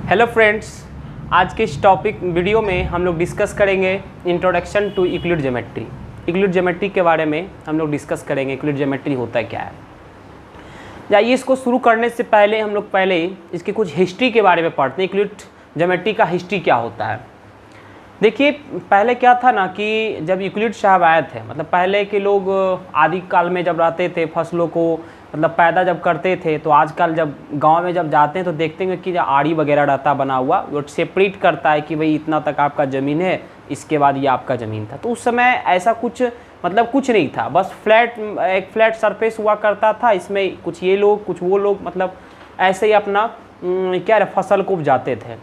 Hello friends, आज के इस टॉपिक वीडियो में हम लोग डिस्कस करेंगे introduction to Euclid geometry. Euclid geometry के बारे में हम लोग डिस्कस करेंगे। यूक्लिड ज्योमेट्री होता है क्या है। जाइए इसको शुरू करने से पहले हम लोग इसकी कुछ हिस्ट्री के बारे में पढ़ते हैं। यूक्लिड ज्योमेट्री का हिस्ट्री क्या होता है। देखिए पहले क्या था ना कि जब यूक्लिड साहब आए थे, मतलब पहले के लोग आदि काल में जब रहते थे, फसलों को मतलब पैदा जब करते थे, तो आजकल जब गांव में जब जाते हैं तो देखते हैं कि आड़ी वगैरह रहता बना हुआ, वो सेपरेट करता है कि भाई इतना तक आपका ज़मीन है, इसके बाद ये आपका ज़मीन था। तो उस समय ऐसा कुछ मतलब कुछ नहीं था, बस एक फ्लैट सरफेस हुआ करता था। इसमें कुछ ये लोग कुछ वो लोग मतलब ऐसे ही अपना क्या फसल को उपजाते थे।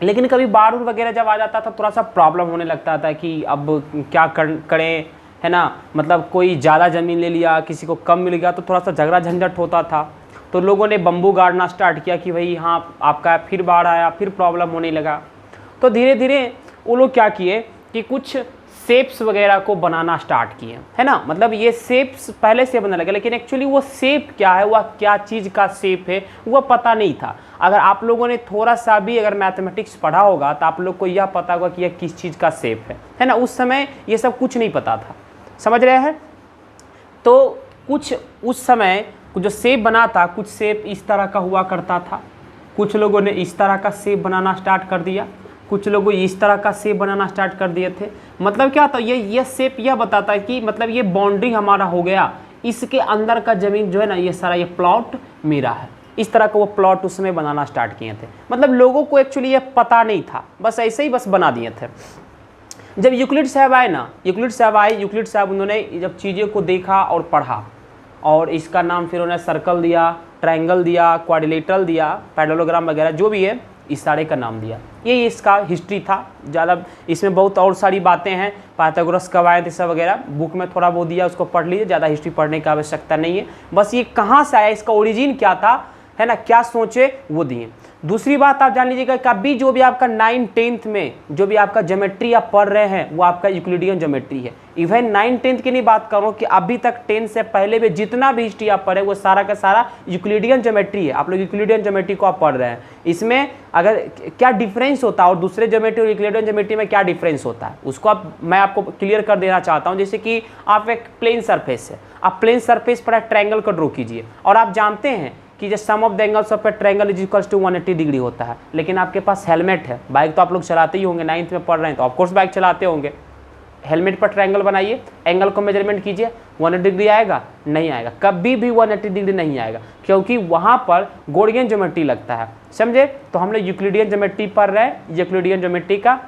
लेकिन कभी बाढ़ वगैरह जब आ जाता था थोड़ा सा प्रॉब्लम होने लगता था कि अब क्या करें, है ना। मतलब कोई ज़्यादा ज़मीन ले लिया, किसी को कम मिल गया, तो थोड़ा सा झगड़ा झंझट होता था। तो लोगों ने बम्बू गाड़ना स्टार्ट किया कि भाई हाँ आपका फिर बाढ़ आया, फिर प्रॉब्लम होने लगा। तो धीरे धीरे वो लोग क्या किए कि कुछ शेप्स वगैरह को बनाना स्टार्ट किए, है ना। मतलब ये शेप्स पहले से बनने लगे, लेकिन एक्चुअली वो शेप क्या है, वह क्या चीज़ का शेप है, वह पता नहीं था। अगर आप लोगों ने थोड़ा सा भी अगर मैथमेटिक्स पढ़ा होगा तो आप लोग को यह पता होगा कि यह किस चीज़ का शेप है ना। उस समय ये सब कुछ नहीं पता था, समझ रहे हैं। तो कुछ उस समय जो शेप बना था, कुछ शेप इस तरह का हुआ करता था। कुछ लोगों ने इस तरह का शेप बनाना स्टार्ट कर दिया, कुछ लोगों इस तरह का शेप बनाना स्टार्ट कर दिए थे। मतलब क्या था, ये शेप यह बताता है कि मतलब ये बाउंड्री हमारा हो गया, इसके अंदर का ज़मीन जो है ना, ये सारा ये प्लॉट मेरा है। इस तरह का वो प्लॉट उसमें बनाना स्टार्ट किए थे। मतलब लोगों को एक्चुअली ये पता नहीं था, बस ऐसे ही बस बना दिए थे। जब यूक्लिड साहब आए ना, यूक्लिड साहब उन्होंने जब चीज़ों को देखा और पढ़ा, और इसका नाम फिर उन्होंने सर्कल दिया, ट्रायंगल दिया, क्वाड्रिलेटरल दिया, पैरेललोग्राम वगैरह जो भी है, इस सारे का नाम दिया। ये इसका हिस्ट्री था। ज़्यादा इसमें बहुत और सारी बातें हैं, पाइथागोरस कब आए थे सब वगैरह, बुक में थोड़ा बहुत दिया, उसको पढ़ लीजिए। ज़्यादा हिस्ट्री पढ़ने की आवश्यकता नहीं है, बस ये कहाँ से आया, इसका ओरिजिन क्या था, है ना, क्या सोचे वो दिए। दूसरी बात आप जान लीजिएगा, कभी जो भी आपका 9th-10th में जो भी आपका ज्योमेट्री आप पढ़ रहे हैं वो आपका यूक्लिडियन ज्योमेट्री है। इवन 9th-10th की नहीं बात कर रहा हूँ, कि अभी तक 10 से पहले भी जितना भी हिस्ट्री आप पढ़े वो सारा का सारा यूक्लिडियन ज्योमेट्री है। आप लोग यूक्लिडियन ज्योमेट्री को आप पढ़ रहे हैं। इसमें अगर क्या डिफरेंस होता है और दूसरे ज्योमेट्री और यूक्लिडियन ज्योमेट्री में क्या डिफरेंस होता है, उसको मैं आपको क्लियर कर देना चाहता हूँ। जैसे कि आप एक प्लेन सरफेस है, आप प्लेन सरफेस पर एक ट्रायंगल को ड्रॉ कीजिए, और आप जानते हैं कि जो sum of the angles of a triangle is equals to 180 degree होता है। लेकिन आपके पास हेलमेट है, बाइक तो आप लोग चलाते ही होंगे, 9th में पढ़ रहे हैं तो ऑफकोर्स बाइक चलाते होंगे। हेलमेट पर ट्रायंगल बनाइए, एंगल को मेजरमेंट कीजिए, 180 डिग्री आएगा? नहीं आएगा, कभी भी 180 डिग्री नहीं आएगा, क्योंकि वहाँ पर गोरियन ज्योमेट्री लगता है, समझे। तो हम लोग यूक्लिडियन ज्योमेट्री पढ़ रहे हैं। यूक्लिडियन ज्योमेट्री का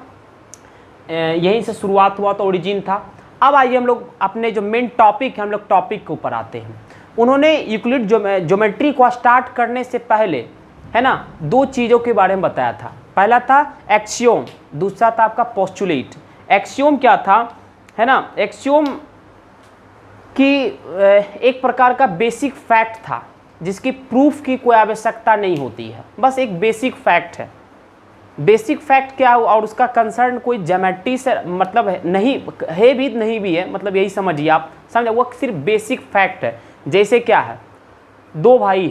यहीं से शुरुआत हुआ, तो ओरिजिन था। अब आइए हम लोग अपने जो मेन टॉपिक है, हम लोग टॉपिक के ऊपर आते हैं। उन्होंने यूक्लिड ज्योमेट्री को स्टार्ट करने से पहले, है ना, दो चीज़ों के बारे में बताया था। पहला था एक्सियोम, दूसरा था आपका पोस्टुलेट। एक्सियोम क्या था, है ना, एक्सियोम की एक प्रकार का बेसिक फैक्ट था जिसकी प्रूफ की कोई आवश्यकता नहीं होती है, बस एक बेसिक फैक्ट है। बेसिक फैक्ट क्या हो, और उसका कंसर्न कोई ज्योमेट्री से मतलब है नहीं है भी नहीं भी है, मतलब यही समझिए आप, समझे, वो सिर्फ बेसिक फैक्ट है। जैसे क्या है, दो भाई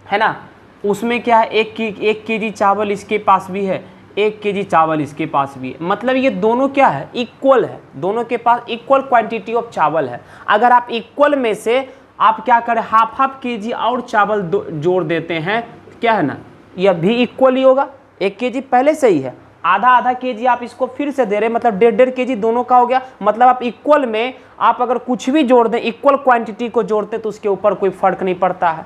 है ना, उसमें क्या है, एक केजी चावल इसके पास भी है, 1 केजी चावल इसके पास भी है। मतलब ये दोनों क्या है, इक्वल है, दोनों के पास इक्वल क्वांटिटी ऑफ चावल है। अगर आप इक्वल में से आप क्या करें, हाफ केजी और चावल जोड़ देते हैं, क्या है ना, यह भी इक्वल ही होगा। 1 केजी पहले से ही है, आधा केजी आप इसको फिर से दे रहे हैं, मतलब 1.5 केजी दोनों का हो गया। मतलब आप इक्वल में आप अगर कुछ भी जोड़ दें, इक्वल क्वांटिटी को जोड़ते तो उसके ऊपर कोई फर्क नहीं पड़ता है।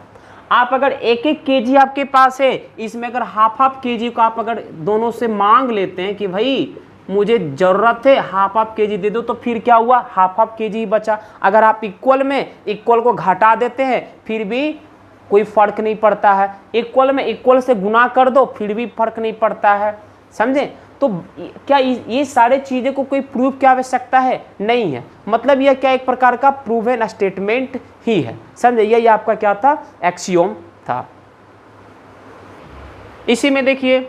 आप अगर 1 केजी आपके पास है, इसमें अगर हाफ केजी को आप अगर दोनों से मांग लेते हैं कि भाई मुझे ज़रूरत है हाफ केजी दे दो, तो फिर क्या हुआ, हाफ केजी ही बचा। अगर आप इक्वल में इक्वल को घटा देते हैं फिर भी कोई फ़र्क नहीं पड़ता है, इक्वल में इक्वल से गुना कर दो फिर भी फर्क नहीं पड़ता है, समझे। तो क्या ये सारे चीज़ें को कोई प्रूफ की आवश्यकता है? नहीं है। मतलब यह क्या एक प्रकार का प्रूवन स्टेटमेंट ही है, समझे। यही आपका क्या था, एक्सियोम था। इसी में देखिए,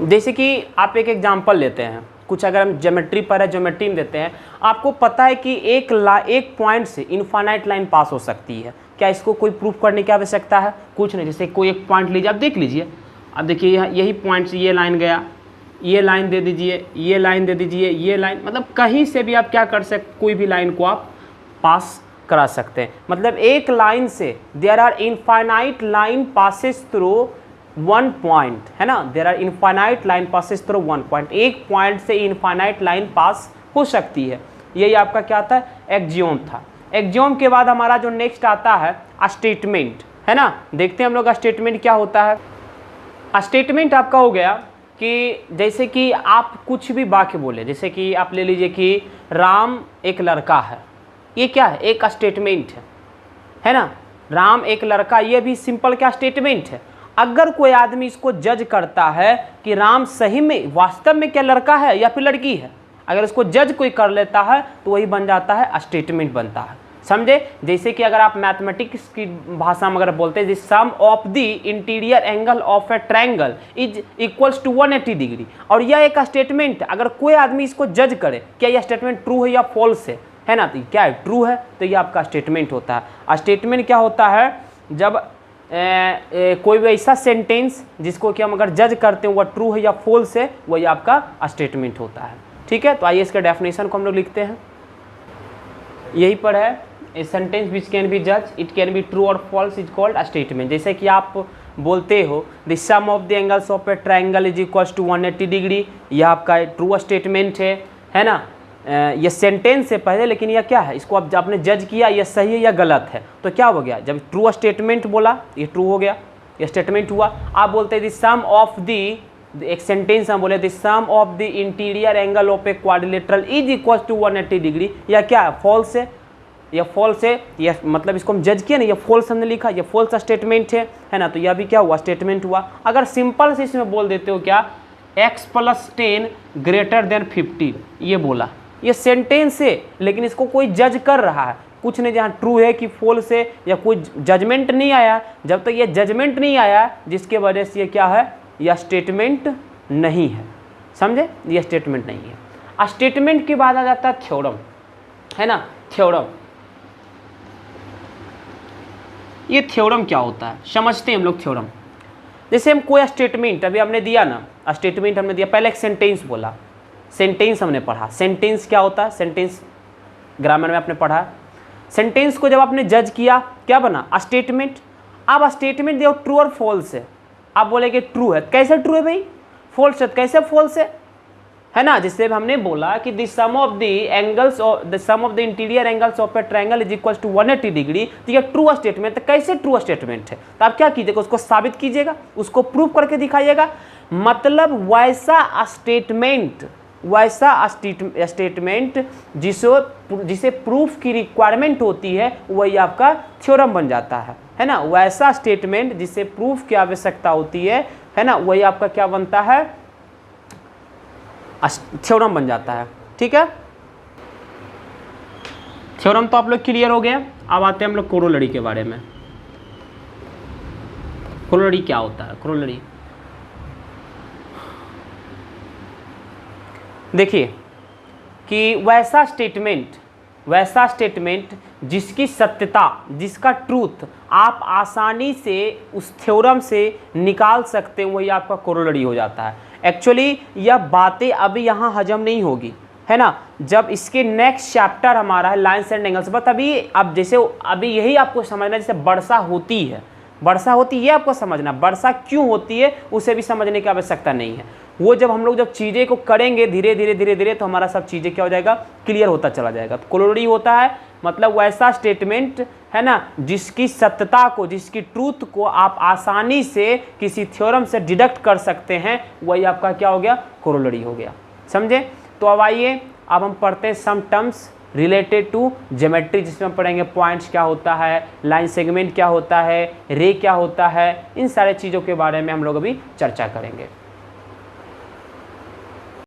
जैसे कि आप एक एग्जांपल लेते हैं, कुछ अगर हम ज्योमेट्री पर है, ज्योमेट्री में देते हैं, आपको पता है कि एक पॉइंट से इनफाइनाइट लाइन पास हो सकती है। क्या इसको कोई प्रूफ करने की आवश्यकता है? कुछ नहीं। जैसे कोई एक पॉइंट लीजिए, आप देख लीजिए, अब देखिए यहाँ यही पॉइंट से ये लाइन गया, ये लाइन दे दीजिए, ये लाइन दे दीजिए, ये लाइन, मतलब कहीं से भी आप क्या कर सकते, कोई भी लाइन को आप पास करा सकते हैं। मतलब एक लाइन से there are infinite line passes through one point, है ना, there are infinite line passes through one point, एक पॉइंट से इनफाइनाइट लाइन पास हो सकती है। यही आपका क्या था, एक्जियोम था। एक्जियोम के बाद हमारा जो नेक्स्ट आता है स्टेटमेंट, है ना। देखते हैं हम लोग स्टेटमेंट क्या होता है। स्टेटमेंट आपका हो गया कि जैसे कि आप कुछ भी वाक्य बोले, जैसे कि आप ले लीजिए कि राम एक लड़का है, ये क्या है, एक स्टेटमेंट है ना। राम एक लड़का, ये भी सिंपल क्या स्टेटमेंट है। अगर कोई आदमी इसको जज करता है कि राम सही में वास्तव में क्या लड़का है या फिर लड़की है, अगर इसको जज कोई कर लेता है तो वही बन जाता है स्टेटमेंट बनता है, समझे। जैसे कि अगर आप मैथमेटिक्स की भाषा में अगर बोलते हैं, sum of the interior angle of a triangle is equals to 180 degree, और यह एक स्टेटमेंट, अगर कोई आदमी इसको जज करे क्या यह स्टेटमेंट ट्रू है या फॉल्स है ना, तो क्या है, ट्रू है, तो ये आपका स्टेटमेंट होता है। स्टेटमेंट क्या होता है, जब कोई भी ऐसा सेंटेंस जिसको कि हम अगर जज करते हैं वह ट्रू है या फॉल्स है, वही आपका स्टेटमेंट होता है। ठीक है, तो आइए इसके डेफिनेशन को हम लोग लिखते हैं। यही पर है, a sentence which can be जज, इट कैन बी ट्रू और फॉल्स इज कॉल्ड स्टेटमेंट। जैसे कि आप बोलते हो the sum of the angles of a triangle is equals to 180 degree, यह आपका ट्रू स्टेटमेंट है ना। ये सेंटेंस से पहले, लेकिन यह क्या है, इसको आप आपने जज किया यह सही है या गलत है, तो क्या हो गया, जब ट्रू स्टेटमेंट बोला ये ट्रू हो गया, ये स्टेटमेंट हुआ। आप बोलते हैं द सम ऑफ द, एक सेंटेंस हम बोले the sum of the interior angle of a quadrilateral is equal to 180 degree, या क्या है, फॉल्स है, यह फॉल्स है, यह मतलब इसको हम जज किया ना, यह फॉल्स हमने लिखा, यह फॉल्स स्टेटमेंट है ना, तो यह भी क्या हुआ, स्टेटमेंट हुआ। अगर सिंपल से इसमें बोल देते हो क्या, x + 10 ग्रेटर देन 50, ये बोला, ये सेंटेंस है, लेकिन इसको कोई जज कर रहा है, कुछ नहीं, जहाँ ट्रू है कि फॉल्स है या कोई जजमेंट नहीं आया। जब तक ये जजमेंट नहीं आया जिसके वजह से ये क्या है, यह स्टेटमेंट नहीं है, समझे, यह स्टेटमेंट नहीं है। स्टेटमेंट के बाद आ जाता है थ्योरम, है ना, थ्योरम। ये थ्योरम क्या होता है समझते हैं हम लोग। थ्योरम जैसे हम कोई स्टेटमेंट अभी हमने दिया ना, स्टेटमेंट हमने दिया, पहले एक सेंटेंस बोला, सेंटेंस हमने पढ़ा, सेंटेंस क्या होता है, सेंटेंस ग्रामर में आपने पढ़ा। सेंटेंस को जब आपने जज किया क्या बना, स्टेटमेंट। अब स्टेटमेंट दिया ट्रू और फॉल्स है, आप बोलेंगे ट्रू है, कैसे ट्रू है भाई, फॉल्स है, कैसे फॉल्स है ना। जिससे हमने बोला कि the sum of the angles of the sum of the interior angles of a triangle is equal to 180 degree, तो ये ट्रू स्टेटमेंट, तो कैसे ट्रू स्टेटमेंट है, तो आप क्या कीजिएगा, उसको साबित कीजिएगा, उसको प्रूव करके दिखाइएगा। मतलब वैसा स्टेटमेंट जिसे प्रूफ की रिक्वायरमेंट होती है, वही आपका थ्योरम बन जाता है ना। वैसा स्टेटमेंट जिसे प्रूफ की आवश्यकता होती है ना, वही आपका क्या बनता है, थ्योरम बन जाता है। ठीक है, थ्योरम तो आप लोग क्लियर हो गया। अब आते हैं हम लोग कोरोलरी के बारे में। कोरोलरी क्या होता है, कोरोलरी देखिए कि वैसा स्टेटमेंट जिसकी सत्यता, जिसका ट्रूथ आप आसानी से उस थ्योरम से निकाल सकते हैं, वही आपका कोरोलरी हो जाता है। एक्चुअली यह बातें अभी यहाँ हजम नहीं होगी, है ना। जब इसके नेक्स्ट चैप्टर हमारा है लाइन्स एंड एंगल्स, बट अब जैसे अभी यही आपको समझना, जैसे वर्षा होती है, ये आपको समझना, वर्षा क्यों होती है उसे भी समझने की आवश्यकता नहीं है। वो जब हम लोग जब चीज़ें को करेंगे धीरे धीरे तो हमारा सब चीज़ें क्या हो जाएगा, क्लियर होता चला जाएगा। तो कोरोलरी होता है मतलब वैसा स्टेटमेंट, है ना, जिसकी सत्यता को, जिसकी ट्रूथ को आप आसानी से किसी थ्योरम से डिडक्ट कर सकते हैं, वही आपका क्या हो गया, कोरोलरी हो गया, समझे। तो अब आइए, अब हम पढ़ते हैं some terms related to geometry, जिसमें हम पढ़ेंगे पॉइंट्स क्या होता है, लाइन सेगमेंट क्या होता है, रे क्या होता है, इन सारे चीज़ों के बारे में हम लोग अभी चर्चा करेंगे।